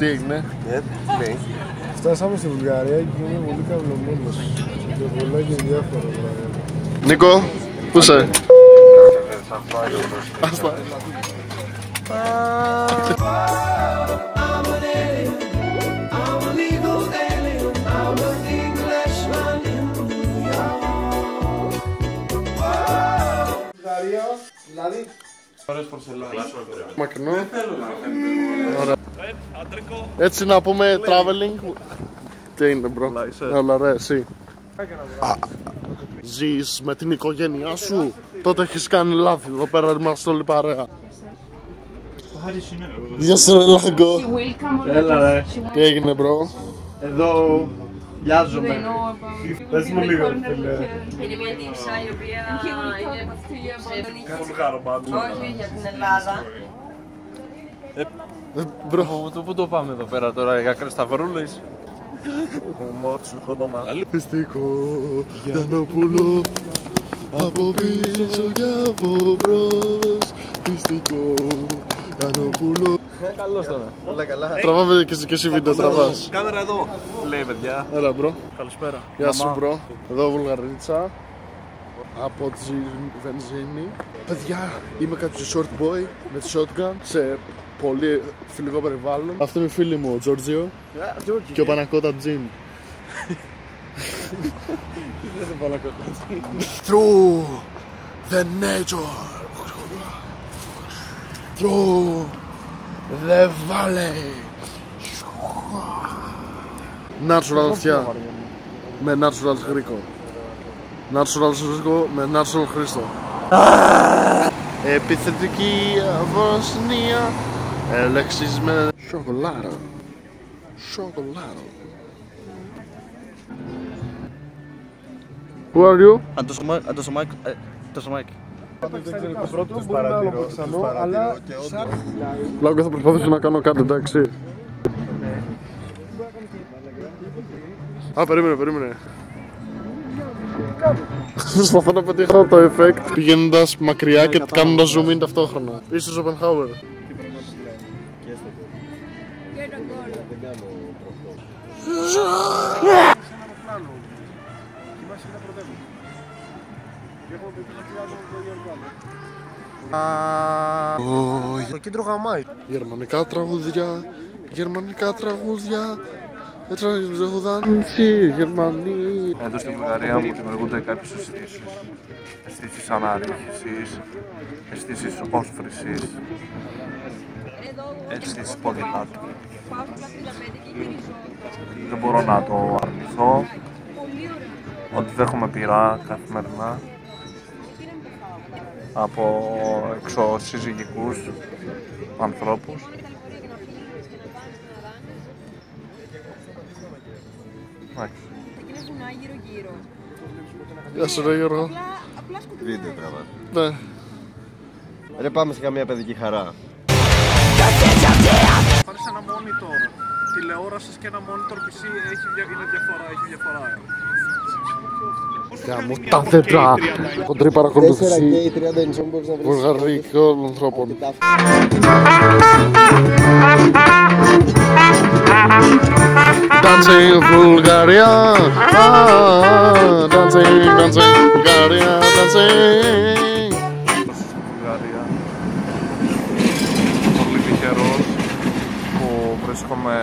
Τι έγινε? Ναι. Φτάσαμε στη Βουλγαρία και είμαι πολύ καυλωμένος. Και πολλά και διάφορα πράγματα. Νίκο, πού είσαι? Δηλαδή, μακρινό. Έτσι να πούμε traveling. Τι είναι μπρο? Όλα ρε εσύ. Ζεις με την οικογένειά σου? Τότε έχεις κάνει λάθη. Εδώ πέρα είμαστε όλοι παρέα. Γεια σου ρε Λάγκο. έλα ρε. Τι έγινε μπρο? Εδώ βιάζομαι. Πες μου λίγο φίλε. Είναι μια τύψα η οποία είναι πολύ χαροπάτου. Όχι για την Ελλάδα. Μπρο, Πού το πάμε εδώ πέρα τώρα, για Σταυρούλες? Μυστικό Γιαννόπουλο. Από πίσω και από μπρος. Μυστικό Γιαννόπουλο. Καλώς τώρα. Όλα καλά. Τραβάμε και εσύ βίντεο, τραβάς. Κάμερα εδώ. Λέει παιδιά. Έλα μπρο. Καλησπέρα. Γεια σου μπρο. Εδώ Βουλγαρίτσα. Από τη βενζίνη. Παιδιά, είμαι κάποιος short boy με τη shotgun σε πολύ φιλικό περιβάλλον. Αυτό είναι φίλοι μου, ο Τζόρτζιο και ο Πανακότα Τζιν. Through the nature, through the valley. Natural αυτιά με natural Γρήκο. Natural Γρήκο με natural Χρήστο. Επιθετική Βοσνία. Λέξεις με σοκολάτα. Σοκολάτα. Who are you? Το σωμάκι. Το πρώτο μπορεί να είναι πιθανό, αλλά Λάγκο, θα προσπαθήσω να κάνω κάτι, εντάξει. Α, περίμενε. Προσπαθώ να πετύχω το effect πηγαίνοντας μακριά και κάνοντας zoom in ταυτόχρονα. Είσαι Ζοπενχάουερ. το κέντρο γαμάει. Γερμανικά τραγούδια, γερμανικά τραγούδια. Τραγουδάντσι, Γερμανοί. Εδώ στην Βουλγαρία μου δημιουργούνται κάποιες αισθήσεις. Αισθήσεις αναρρίχησης, αισθήσεις όσφρησης, αισθήσεις ποδηλάτου. Δεν μπορώ να το αρνηθώ ότι δέχομαι πειρά καθημερινά από εξωσυζυγικούς ανθρώπους. Γεια σου ρε Γιώργο. Βίντεο τραβάς. Ναι. Ρε πάμε σε καμία παιδική χαρά. Πάρεις ένα monitor τηλεόρασης και ένα monitor PC είναι διαφορά. Γάμο τα δέντρα. Κοντρή παρακολούθηση 4K 30 inch μπορείς να βρεις βουλγαρικών ανθρώπων. Dancing Bulgaria, dancing Bulgaria, dancing. Βουλγαρία. Πολύ τυχερός που βρίσκομαι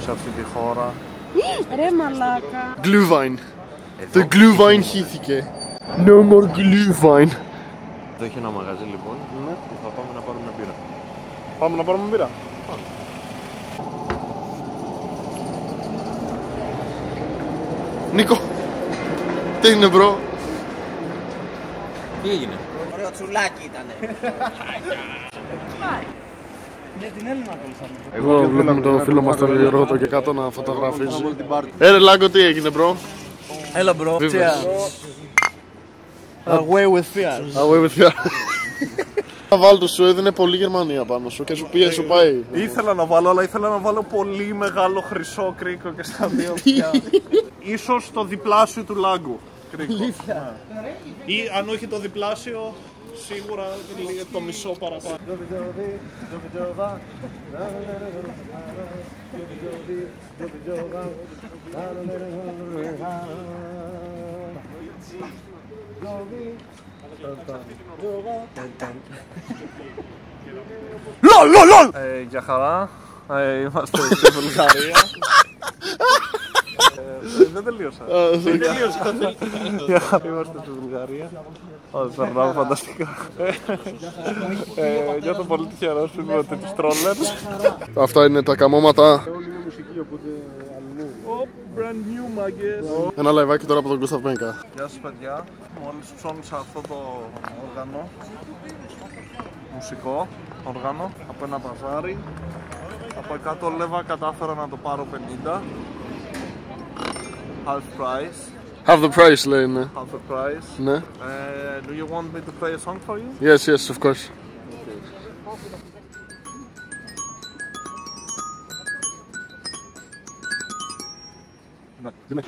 σε αυτή τη χώρα. Ρε μαλάκα. Glühwein. Το Glühwein χύθηκε. No more Glühwein. Εδώ έχει ένα μαγαζί λοιπόν. Ναι. Που θα πάμε να πάρουμε μπύρα. Πάμε να πάρουμε μπύρα. Νίκο, τι είναι μπρο? Τι έγινε? Ωραίο τσουλάκι ήτανε. Εγώ βλέπουμε τον φίλο μας τον Γιώργο το και κάτω να φωτογραφίζει. Ρε Λάγκο, τι έγινε μπρο? Έλα μπρο, Away with fear. Θα βάλω το σου έδινε πολύ Γερμανία πάνω σου και σου πήγε σου πάει. ήθελα να βάλω, αλλά ήθελα να βάλω πολύ μεγάλο χρυσό κρίκο και στα δύο αυτιά. Ίσως το διπλάσιο του Λάγκου κρίκο. Ή αν όχι το διπλάσιο, σίγουρα το μισό παραπάνω. LOL! Για χαρά, είμαστε στη Βουλγαρία. Δεν τελείωσα. Για χαρά είμαστε στη Βουλγαρία. Περνάμε φανταστικά. Νιώθω πολύ τυχερός που είμαι τέτοιους τρόλερς. Αυτά είναι τα καμώματα. Brand new μάγκες. Ένα λαϊβάκι τώρα από τον Γκούσταβ Μπένκα. Γεια σας παιδιά, μόλις ψώνισα αυτό το όργανο, μουσικό όργανο, από ένα μπαζάρι. Από 100 λέβα κατάφερα να το πάρω 50. Half price. Have the price, λέει, ναι. Half the price. Ναι. Do you want me to play a song for you? Yes, yes, of course.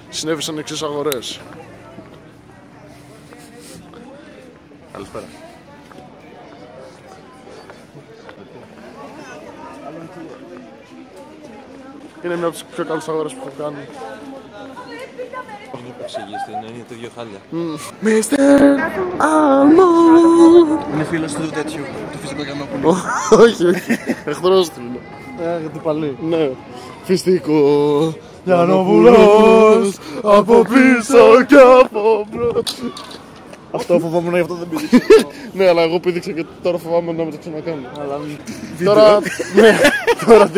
Συνέβησαν εξής αγορές. Καλησπέρα. Είναι μια από τις πιο καλές αγορές που έχω κάνει. Είναι εξηγήστη, είναι το ίδιο χάλια. Mr. Almo. Είναι φίλος του τέτοιου, του φυσικού Γιαννόπουλου. Όχι, εχθρός του είναι. Του παλί. Ναι. Φυστικό Γιαννόπουλος, από πίσω και από μπρος. Αυτό φοβόμουν, γι' αυτό δεν πήγε. Ναι, αλλά εγώ πήδηξα και τώρα φοβάμαι να με το ξανακάνω. Τώρα, ναι, τώρα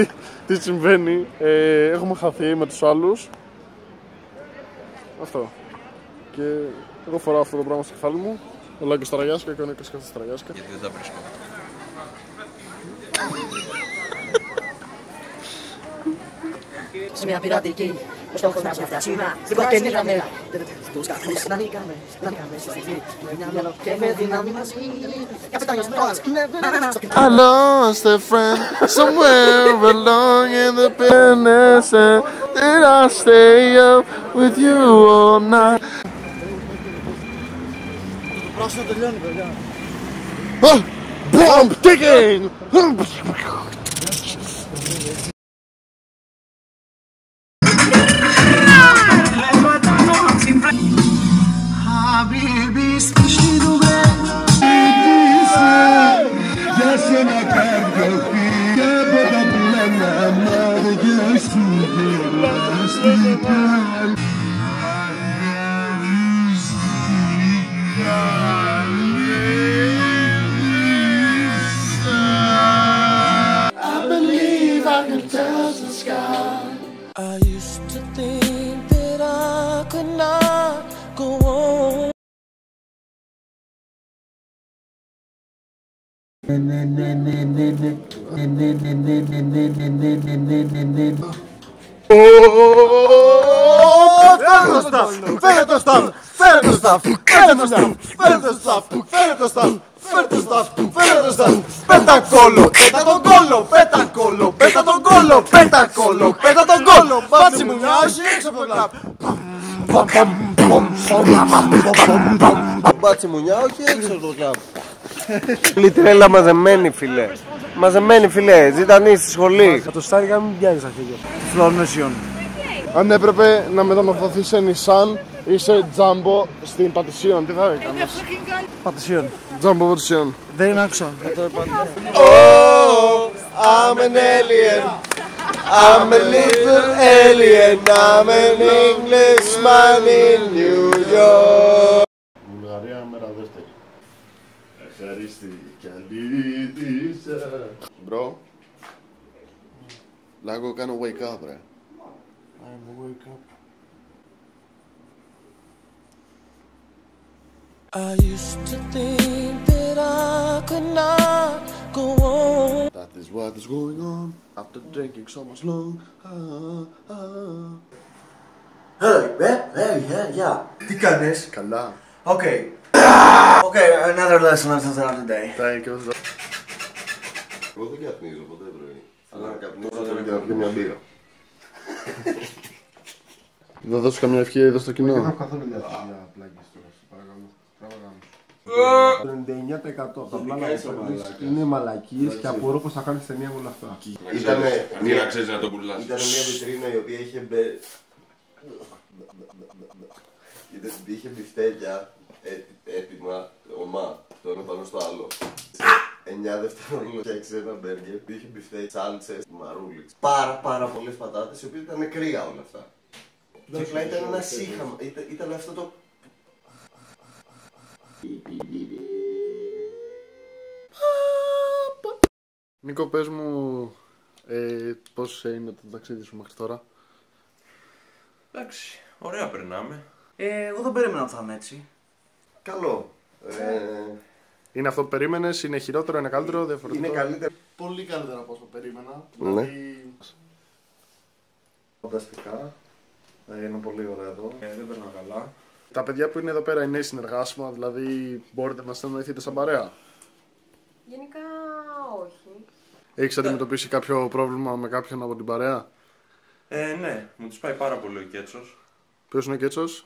τι συμβαίνει, έχουμε χαθεί με τους άλλους. Αυτό. Και εγώ φοράω αυτό το πράγμα στο κεφάλι μου. Ο Λάγκος στα ραγιάσκα και ο Νίκος κάθεται στα ραγιάσκα. Γιατί δεν τα βρίσκω. Σε μια πειρατική, ο στόχος μας να φτάσουμε στην πρωτενή μέρα. Τους καθούς να νικάμε στη στιγμή. Με μια μυαλό και με δύναμη μας. Καπετάνιος μπρος. I lost a friend somewhere along in the business, and did I stay up with you all night? Το πράσινο τελειώνει, παιδιά. Bomb digging! I used to think that I could not go on. Φέρε το σταφ! Φέρε το σταφ! Φέρε το σταφ! Φέρε το σταφ! Φέρε το σταφ! Φέρε το σταφ! Φέρε το σταφ! Πέτα κόλλο! Πέτα τον κόλλο! Πέτα κόλλο! Πέτα τον κόλλο! Πέτα κόλλο! Πέτα τον κόλλο! Μπάτσι μου μια όχι έξω από το κλαμπ! Μπάτσι μουνιά, όχι έξω από το κλαμπ. Λιτρέλα μαζεμένη, φίλε. Μαζεμένη, φίλε. Ζητανή στη σχολή. Κατοστάρικα μην πιάνεις αρχίδια. Φλόρνεσιον. Αν έπρεπε να μεταμορφωθεί σε Nissan ή σε Jumbo στην Πατησίων, τι θα έκανες? Πατησίων. Jumbo Πατησίων. Δεν άκουσα. Oh, I'm an alien. I'm a little alien. I'm an Englishman in New York. Βουλγαρία, μέρα δεύτερη. Ευχαρίστη κι αλήτησα. Μπρο. Λάγκο, κάνω wake up, ρε. Wake up. I used to think that I could not go on. That is what is going on after drinking so much long. Hey, yeah. Τι κάνεις? Καλά. Okay. Okay, another lesson another day. Thank you. Εγώ δεν καπνίζω ποτέ πρωί. Αλλά να καπνίζω θέλω και να πιω μια μπύρα. Θα δώσω καμιά ευχή εδώ στο κοινό. Δεν έχω καθόλου διάθεση για πλάκες τώρα, παρακαλώ. Το 99% από τα πλάνα που παίρνεις είναι μαλακίες και απορώ πως θα κάνεις ταινία με όλα αυτά. Μην ξέρεις να το πουλάς. Ήταν μια βιτρίνα η οποία είχε μπιφτέκια έτοιμα, ομά, το ένα πάνω στο άλλο. 9 δευτερόλεπτα φτιάξει ένα μπέργκερ που είχε μπιφτέκι, σάλτσες, μαρούλιξ. Πάρα πολλές πατάτες, οι οποίες ήταν κρύα όλα αυτά. Και απλά ήταν ένα σύγχαμα, ήταν αυτό το... Νίκο, πες μου πώς είναι το ταξίδι σου μέχρι τώρα. Εντάξει, ωραία περνάμε. Εγώ δεν περίμενα ότι θα είναι έτσι. Καλό. Είναι αυτό που περίμενες, είναι χειρότερο, είναι καλύτερο, διαφορετικό? Είναι καλύτερο. Πολύ καλύτερα από όσο περίμενα. Ναι. Δηλαδή... Φανταστικά. Είναι πολύ ωραία εδώ. Δεν περνάω καλά. Τα παιδιά που είναι εδώ πέρα είναι συνεργάσιμα, δηλαδή μπορείτε να στεννοηθείτε σαν παρέα? Γενικά όχι. Έχεις αντιμετωπίσει κάποιο πρόβλημα με κάποιον από την παρέα? Ναι, μου τους πάει πάρα πολύ ο Κέτσος. Ποιος είναι ο Κέτσος?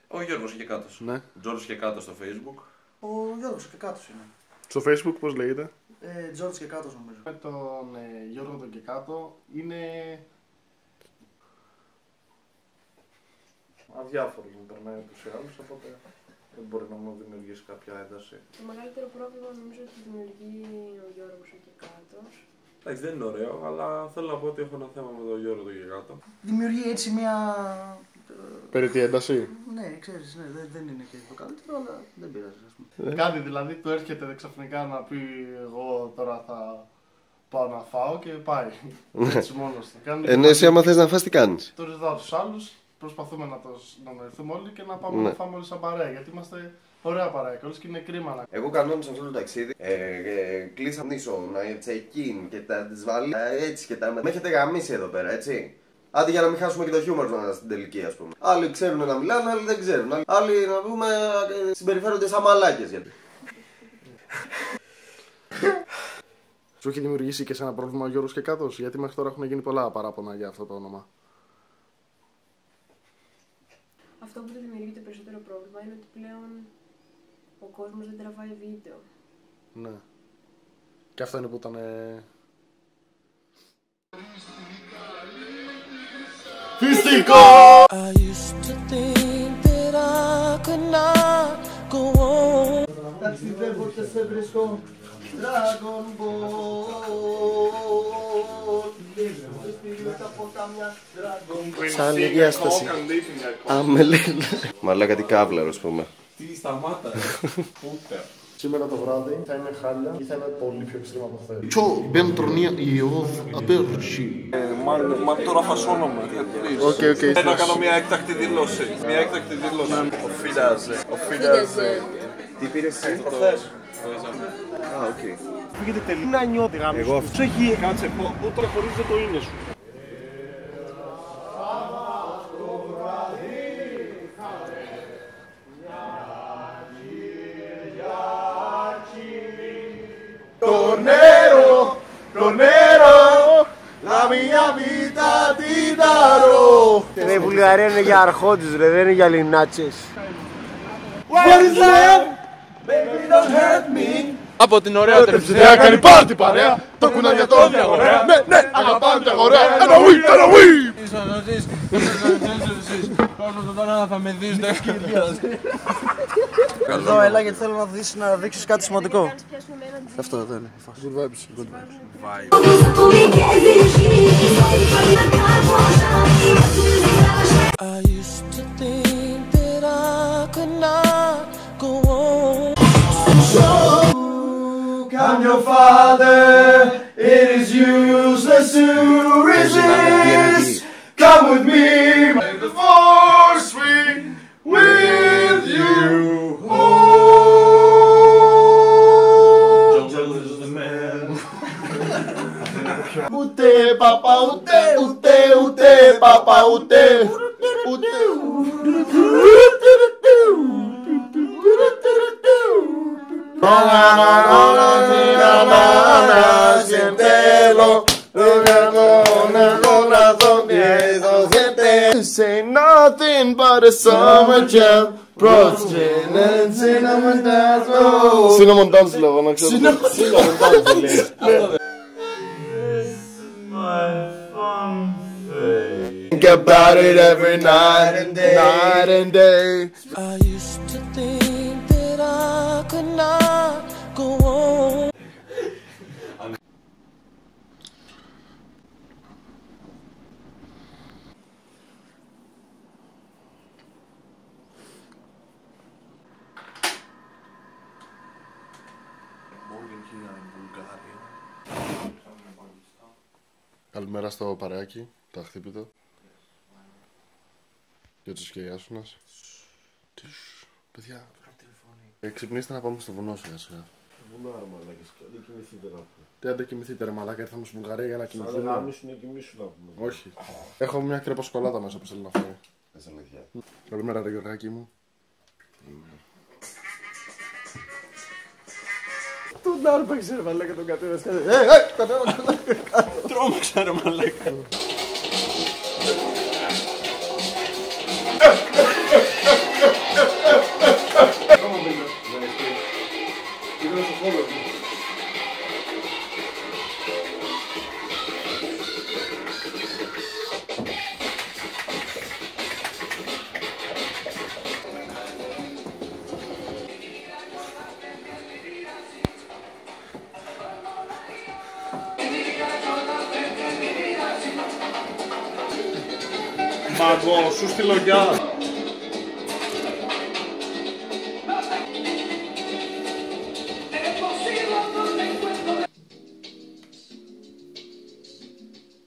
Ο Γιώργος Κεκάτος. Ναι. Giorgos Kekatos στο Facebook. Ο Γιώργος Κεκάτος είναι. Στο Facebook πώς λέγεται? Giorgos Kekatos νομίζω. Με τον Γιώργο τον Κεκάτο είναι... αδιάφορο μου περνάει ούτως ή άλλως, οπότε δεν μπορεί να μου δημιουργήσει κάποια ένταση. Το μεγαλύτερο πρόβλημα νομίζω ότι δημιουργεί ο Γιώργος ο Κεκάτος. Εντάξει, δεν είναι ωραίο, αλλά θέλω να πω ότι έχω ένα θέμα με τον Γιώργο τον Κεκάτο. Δημιουργεί έτσι μια... Περί τη ένταση? Ναι, ξέρεις, ναι, δεν είναι και το καλύτερο, αλλά δεν πειράζει, ας πούμε. Κάτι δηλαδή του έρχεται ξαφνικά να πει εγώ τώρα θα πάω να φάω και πάει. Έτσι μόνος του. Ναι, εσύ άμα θες να φας τι κάνεις? Το ρωτάω τους άλλους, προσπαθούμε να νοηθούμε όλοι και να πάμε να φάμε όλοι σαν παρέα. Γιατί είμαστε ωραία παρέα και όλες και είναι κρίμα να... Εγώ κανόνισα αυτό το ταξίδι. Κλείσα νήσο, να check-in και τα τις βάλει έτσι και τα... Με έχετε γαμίσει εδώ πέρα, έτσι. Άντε για να μην χάσουμε και το χιούμορ μας στην τελική, ας πούμε. Άλλοι ξέρουν να μιλάνε, άλλοι δεν ξέρουν. Άλλοι να πούμε συμπεριφέρονται σαν μαλάκες. Γιατί... Σου έχει δημιουργήσει και σε ένα πρόβλημα ο Γιώργος Κεκάτος? Γιατί μέχρι τώρα έχουν γίνει πολλά παράπονα για αυτό το όνομα. Αυτό που του δημιουργεί το περισσότερο πρόβλημα είναι ότι πλέον ο κόσμος δεν τραβάει βίντεο. Ναι. Και αυτό είναι που ήταν... Φυστικό! I used to think that I could not go on. Ταξιδεύω και σε βρίσκω Dragon Ball. Σαν η διάσταση. Μαλάκα τι κάβλαρο, ας πούμε. Τι σταμάτα, Σήμερα το βράδυ θα είναι χάλια ή θα είναι πολύ πιο εξτρήμα από χθες. Ciò bentornia io a Perci. Μα τώρα φασώνομαι. Okay. Να κάνω μια έκτακτη δήλωση. Οφείλαζε. Τι πήρες εσύ προχθές? Α, οκ. Πήγαινε τελείως να νιώθει γάμος. Εγώ αυτό. Έχει... Κάτσε, ούτε χωρίζει το είναι σου. Το νερό, la mia vita ti darò. Ρε, η Βουλγαρία είναι για αρχόντες, ρε, δεν είναι για λινάτσες. What is love? Baby don't hurt me. Από την ωραία τελευταία κάνει πάρτι παρέα. Το κουνάρια το αγορέα. Ναι, αγαπάνε τα αγορέα. Ένα ουί. θα με δεις, δεν Εδώ, έλα, γιατί θέλω να δείξεις κάτι σημαντικό. Αυτό δεν είναι. Good vibes. I used to think that I could not go on. I'm your father, it is useless to resist. Come with me, may the force be with you. Ούτε παπα, ούτε παπα, ούτε. This ain't nothing but a summer jam. Cinnamon Dance λέγω, να ξέρω. Cinnamon Dance λέει. Think about it every night and day. I used to think that I could not go on. Καλημέρα στο παρεάκι, το αχτύπητο. Για τους και Ιάσουνας. Παιδιά, ξυπνήστε να πάμε στο βουνό σιγά σιγά. Βουνό ρε μαλάκες, δεν κοιμηθείτε να πούμε. Τι αν δεν κοιμηθείτε ρε μαλάκα, ήρθαμε στην Βουλγαρία για να κοιμηθούμε. Να γάμισουν να κοιμήσουν να πούμε. Όχι. Έχω μια κρεποσκολάτα μέσα που θέλει να φάει. Πες αλήθεια. Καλημέρα ρε Γιωργάκη μου. Τον άρπαξε ρε μαλάκα τον κατέβασε. Τρόμαξα ρε μαλάκα. Μαγό, σου στείλω γεια.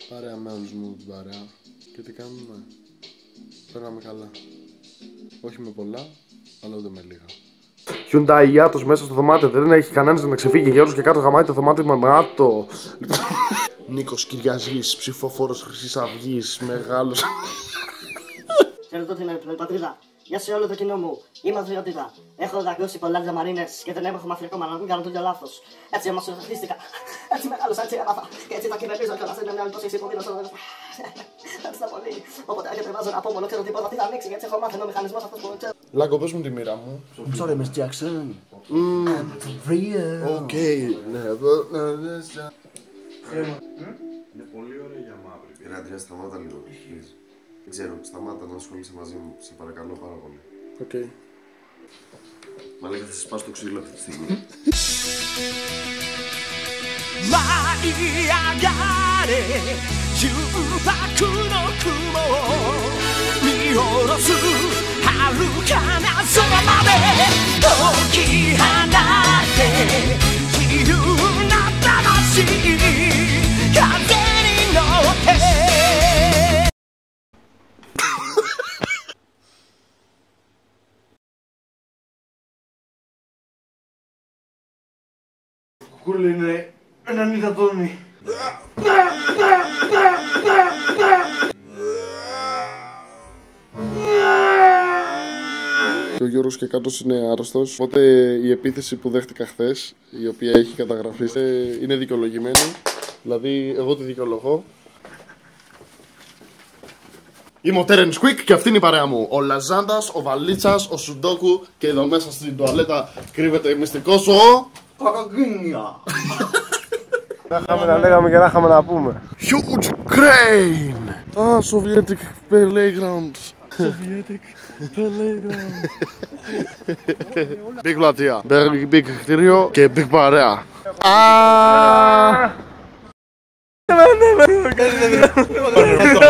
Παρέα με όλους μου την παρέα. Και τι κάνουμε? Πέραμε καλά. Όχι με πολλά, αλλά ούτε με λίγα. Hyundai Ιάτος μέσα στο δωμάτιο. Δεν έχει κανένας να ξεφύγει. Γέρος και κάτω γαμάει το δωμάτιο με μάτο. Νίκος Κυριαζής, ψηφοφόρος Χρυσής Αυγής, μεγάλος. Χαιρετώ την πατρίδα. Γεια σε όλο το κοινό μου. Είμαι Αδριωτήτα. Έχω δακρύσει πολλά τζαμαρίνες και δεν έχω μάθει ακόμα να μην κάνω το ίδιο λάθος. Έτσι όμως χτίστηκα. Έτσι μεγάλωσα, έτσι έμαθα. Και έτσι τα κυβερνήσω κιόλας. Είναι μια υπόσχεση που δίνω στον αδερφό. Ευχαριστώ πολύ. Οπότε κατεβάζω ένα απόμονο, ξέρω τίποτα τι θα ανοίξει. Γιατί έχω μάθει ο μηχανισμός αυτός που ξέρω. Λάκο, πες μου τη μοίρα μου. Sorry Miss Jackson. Οκ, ναι, Είναι πολύ ωραία για μαύρη. Ρε Αντρέα, σταμάτα λίγο. Please. Δεν ξέρω, σταμάτα να ασχολείσαι μαζί μου. Σε παρακαλώ πάρα πολύ. οκ. Μαλάκα, θα σε σπάσω το ξύλο αυτή τη στιγμή. 舞い上がれ重薄の雲見下ろす遥かな空まで解き放って自由な魂風に乗ってΚούλη είναι έναν υδατόνι. Ο Γιώργος και κάτω είναι άρρωστος. Οπότε η επίθεση που δέχτηκα χθες, η οποία έχει καταγραφεί, είναι δικαιολογημένη. Δηλαδή, εγώ τη δικαιολογώ. Είμαι ο Τέρεν Σκουίκ και αυτή είναι η παρέα μου. Ο Λαζάντας, ο Βαλίτσας, ο Σουντόκου και εδώ μέσα στην τουαλέτα κρύβεται μυστικός ο... Πακαγκίνια. Να είχαμε να λέγαμε και να είχαμε να πούμε. Huge Crane! Ah, Sovietic Playground. Sovietic Playground. Big πλατεία, big κτίριο και big παρέα.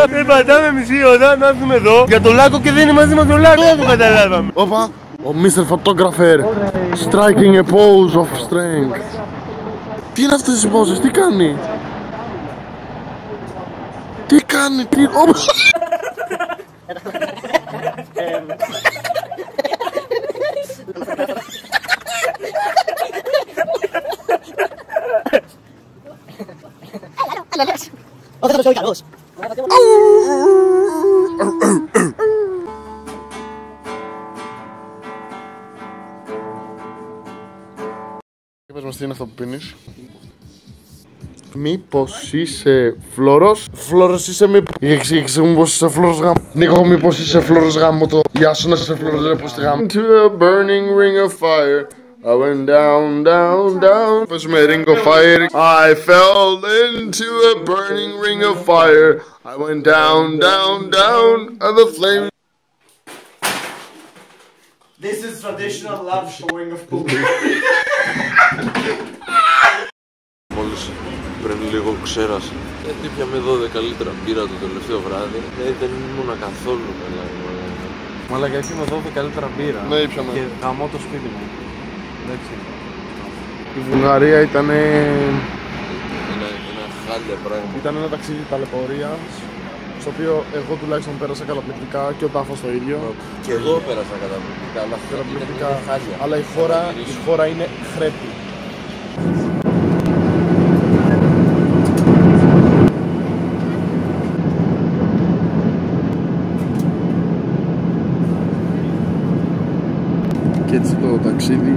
Δεν πατάμε μισή ώρα να έρθουμε εδώ για τον Λάκο και δεν είναι μαζί μας ο Λάκο, δεν το καταλάβαμε. Όπα, ο Mr. Photographer striking a pose of strength. Τι είναι αυτές οι poses, τι κάνει? Τι κάνει, τι... Ο δεν θα το καλός. Πες μας τι είναι αυτό που πίνεις. Μήπως είσαι φλόρος? Φλόρος είσαι μήπως? Εξήγησε μου πως είσαι φλόρος γάμο. Νίκο, μήπως είσαι φλόρος γάμο το. Γεια σου να είσαι φλόρος ρε πως τη γάμο. To a burning ring of fire I went down, down, down. Πες με ring of fire. I fell into a burning ring of fire I went down, down, down and the flame. This is traditional love showing of poop. Μόλις πριν λίγο ξέρασα. Γιατί πιάμε 12 λίτρα μπύρα το τελευταίο βράδυ. Δεν ήμουν καθόλου καλά. Μαλάκα, εκεί με 12 λίτρα μπύρα. Ναι, ήπιαμε. Και γαμώ το σπίτι μου. Εντάξει. Η Βουλγαρία ήταν. Ένα χάλια πράγμα. Ήταν ένα ταξίδι ταλαιπωρίας, στο οποίο εγώ τουλάχιστον πέρασα καταπληκτικά και ο Τάφος το ίδιο. Και εγώ πέρασα καταπληκτικά, αλλά αυτό Καταπληκτικά. ήταν χάλια. Αλλά η χώρα είναι χρέπη. Και έτσι το ταξίδι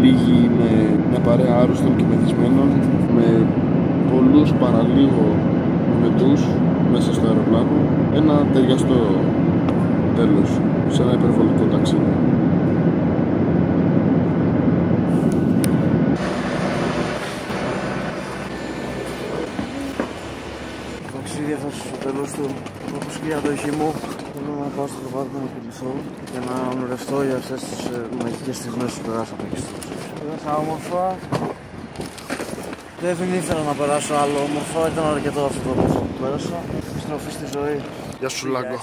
λύγει με μια παρέα άρρωστων και μεθυσμένων, με πολλούς παραλίγο μετούς μέσα στο αεροπλάνο, ένα ταιριαστό τέλος σε ένα υπερβολικό ταξίδι. Το ταξίδι έφτασε στο τέλος του, όπως και η αδοχή μου. Θέλω να πάω στο κρεβάτι να κοιμηθώ και να ονειρευτώ για αυτές τις μαγικές στιγμές που περάσαμε εκεί στο ψήφι. Πέρασα όμορφα. Δεν ήθελα να περάσω άλλο όμορφα, ήταν αρκετό αυτό το όμορφο που πέρασα. Στροφή στη ζωή. Γεια σου Λάγκο.